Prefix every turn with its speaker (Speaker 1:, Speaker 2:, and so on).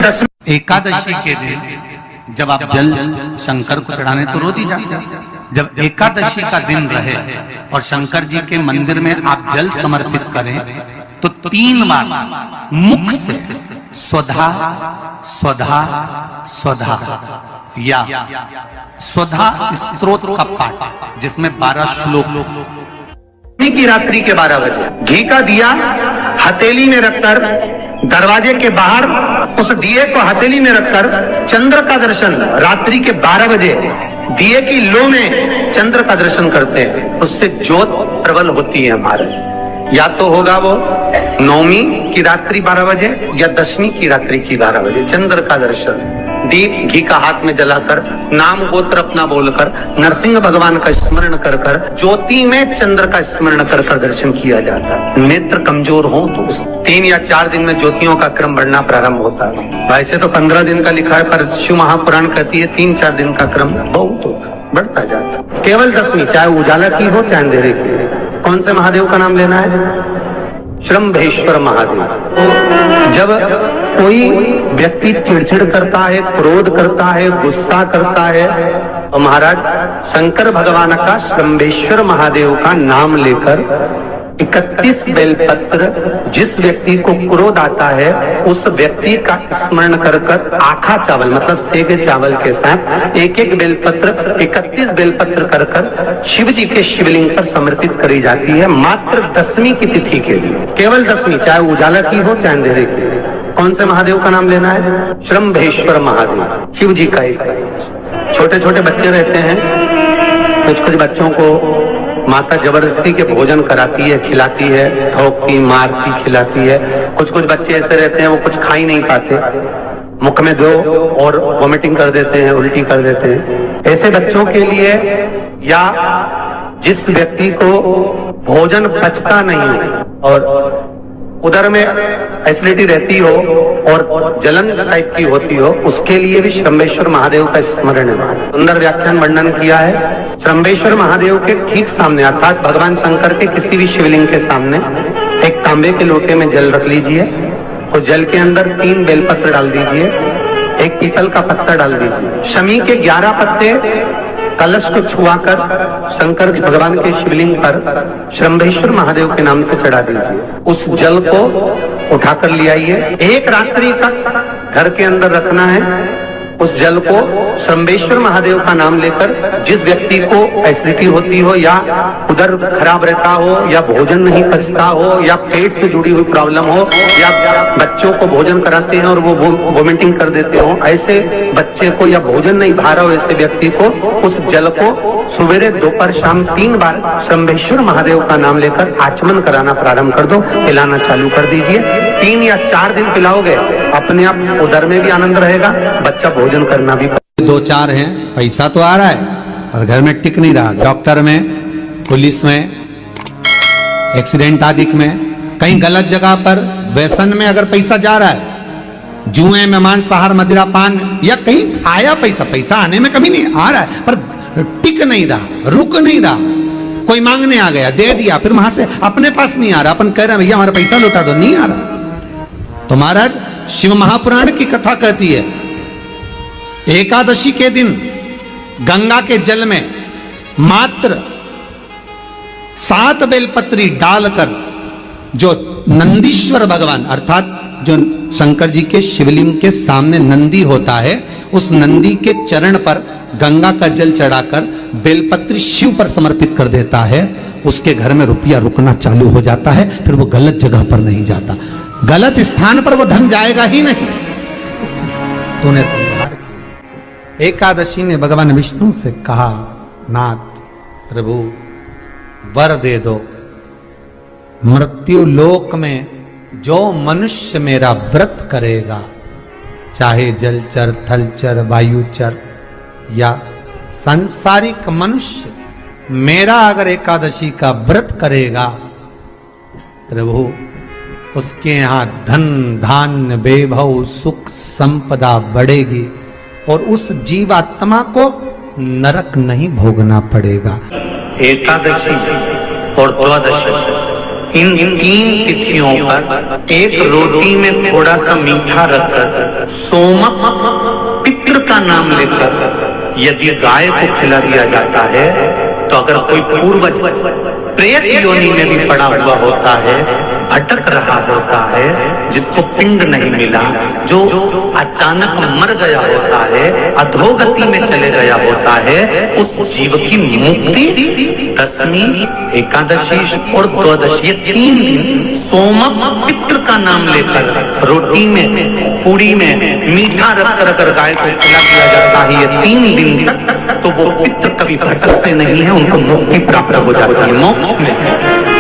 Speaker 1: एकादशी के दिन जब आप जल शंकर को चढ़ाने तो रोज ही जाते हैं। जब एकादशी का दिन रहे और शंकर जी के मंदिर में आप जल समर्पित करें तो 3 बार मुख से स्वधा स्वधा स्वधा या स्वधा स्तोत्र का पाठ, जिसमें 12 श्लोक।
Speaker 2: की रात्रि के 12 बजे घी का दिया हथेली में रखकर दरवाजे के बाहर उस दिए को हथेली में रखकर चंद्र का दर्शन रात्रि के 12 बजे दिए की लो में चंद्र का दर्शन करते हैं। उससे ज्योत प्रबल होती है हमारे। या तो होगा वो 9वीं की रात्रि 12 बजे या 10वीं की रात्रि की 12 बजे चंद्र का दर्शन, दीप घी का हाथ में जलाकर नाम गोत्र अपना बोलकर नरसिंह भगवान का स्मरण कर कर ज्योति में चंद्र का स्मरण कर कर दर्शन किया जाता है। नेत्र कमजोर हो तो 3 या 4 दिन में ज्योतियों का क्रम बढ़ना प्रारंभ होता है। वैसे तो 15 दिन का लिखा है, पर शिव महापुराण कहती है 3-4 दिन का क्रम बहुत होता, बढ़ता जाता। केवल 10वीं, चाहे उजाला की हो चाहे अंधेरे की। कौन से महादेव का नाम लेना है? श्रम्भेश्वर महादेव। जब कोई व्यक्ति चिड़चिड़ करता है, क्रोध करता है, गुस्सा करता है, तो महाराज शंकर भगवान का श्रम्भेश्वर महादेव का नाम लेकर 31 बेलपत्र, जिस व्यक्ति को क्रोध आता है उस व्यक्ति का स्मरण कर कर आखा चावल मतलब सेगे चावल के साथ एक बेलपत्र 31 बेलपत्र कर कर शिव जी के शिवलिंग पर समर्पित करी जाती है, मात्र 10वीं की तिथि के लिए। केवल 10वीं, चाहे उजाला की हो चाहे अंधेरे की। कौन से महादेव का नाम लेना है? श्रम्भेश्वर महादेव, शिव जी का एक। छोटे छोटे बच्चे रहते हैं, कुछ बच्चों को माता जबरदस्ती के भोजन कराती है, खिलाती है, ठोकती मारती खिलाती है। कुछ बच्चे ऐसे रहते हैं वो कुछ खा ही नहीं पाते, मुख में दो और वॉमिटिंग कर देते हैं, उल्टी कर देते हैं। ऐसे बच्चों के लिए या जिस व्यक्ति को भोजन पचता नहीं और उधर में एसिडिटी रहती हो और जलन टाइप की होती हो, उसके लिए भी श्रम्भेश्वर महादेव का स्मरण है। सुंदर व्याख्यान वर्णन किया है। श्रम्भेश्वर महादेव के ठीक सामने अर्थात भगवान शंकर के किसी भी शिवलिंग के सामने एक तांबे के लोटे में जल रख लीजिए और जल के अंदर 3 बेलपत्र डाल दीजिए, एक पीपल का पत्ता डाल दीजिए, शमी के 11 पत्ते कलश को छुआकर शंकर भगवान के शिवलिंग पर श्रम्भेश्वर महादेव के नाम से चढ़ा दीजिए। उस जल को उठाकर ले आइए, 1 रात्रि तक घर के अंदर रखना है। उस जल को श्रम्भेश्वर महादेव का नाम लेकर जिस व्यक्ति को एसिडिटी होती हो या उधर खराब रहता हो या भोजन नहीं पचता हो या पेट से जुड़ी हुई प्रॉब्लम हो या बच्चों को भोजन कराते हैं और वो वोमिटिंग कर देते हो, ऐसे बच्चे को या भोजन नहीं भा रहा हो ऐसे व्यक्ति को उस जल को सवेरे दोपहर शाम 3 बार श्रम्भेश्वर महादेव का नाम लेकर आचमन कराना प्रारंभ कर दो, पिलाना चालू कर दीजिए। 3 या 4 दिन पिलाओगे, अपने आप उधर में भी आनंद रहेगा, बच्चा भोजन करना भी।
Speaker 1: 2-4 हैं, पैसा तो आ रहा है और घर में टिक नहीं रहा। डॉक्टर में, पुलिस में, एक्सीडेंट आदि में, कहीं गलत जगह पर व्यसन में अगर पैसा जा रहा है, जुए में, मांसाहार, मदिरा पान, या कहीं आया पैसा आने में कभी नहीं आ रहा है पर टिक नहीं रहा, रुक नहीं रहा। कोई मांगने आ गया, दे दिया, फिर वहां से अपने पास नहीं आ रहा, अपन कह रहे हैं भैया हमारा पैसा लौटा दो, नहीं आ रहा। तो महाराज शिव महापुराण की कथा कहती है एकादशी के दिन गंगा के जल में मात्र 7 बेलपत्री डालकर जो नंदीश्वर भगवान अर्थात जो शंकर जी के शिवलिंग के सामने नंदी होता है, उस नंदी के चरण पर गंगा का जल चढ़ाकर बेलपत्री शिव पर समर्पित कर देता है, उसके घर में रुपया रुकना चालू हो जाता है। फिर वो गलत जगह पर नहीं जाता, गलत स्थान पर वो धन जाएगा ही नहीं। तूने समझा। एकादशी ने भगवान विष्णु से कहा, नाथ प्रभु वर दे दो, मृत्यु लोक में जो मनुष्य मेरा व्रत करेगा, चाहे जलचर, थलचर, वायुचर या सांसारिक मनुष्य, मेरा अगर एकादशी का व्रत करेगा प्रभु, उसके यहां धन धान्य वैभव सुख संपदा बढ़ेगी और उस जीवात्मा को नरक नहीं भोगना पड़ेगा।
Speaker 2: एकादशी और द्वादशी इन 3 तिथियों पर एक रोटी में थोड़ा सा मीठा रखकर सोमक पितृ का नाम लेकर यदि गाय को खिला दिया जाता है, तो अगर कोई पूर्वज प्रेत योनि में भी पड़ा हुआ होता है, भटक रहा होता है, जिसको पिंड नहीं मिला, जो अचानक मर गया होता है, अधोगति में चले गया होता है, उस जीव की मुक्ति दशमी, एकादशी और द्वादशी, ये 3 दिन सोमक पितृ का नाम लेकर रोटी में, पूड़ी में मीठा रख कर गाय को खिला दिया जाता है। ये 3 दिन तक तो वो पितृ कभी भटकते नहीं है, उनको मुक्ति प्राप्त हो जाती है, मोक्ष में।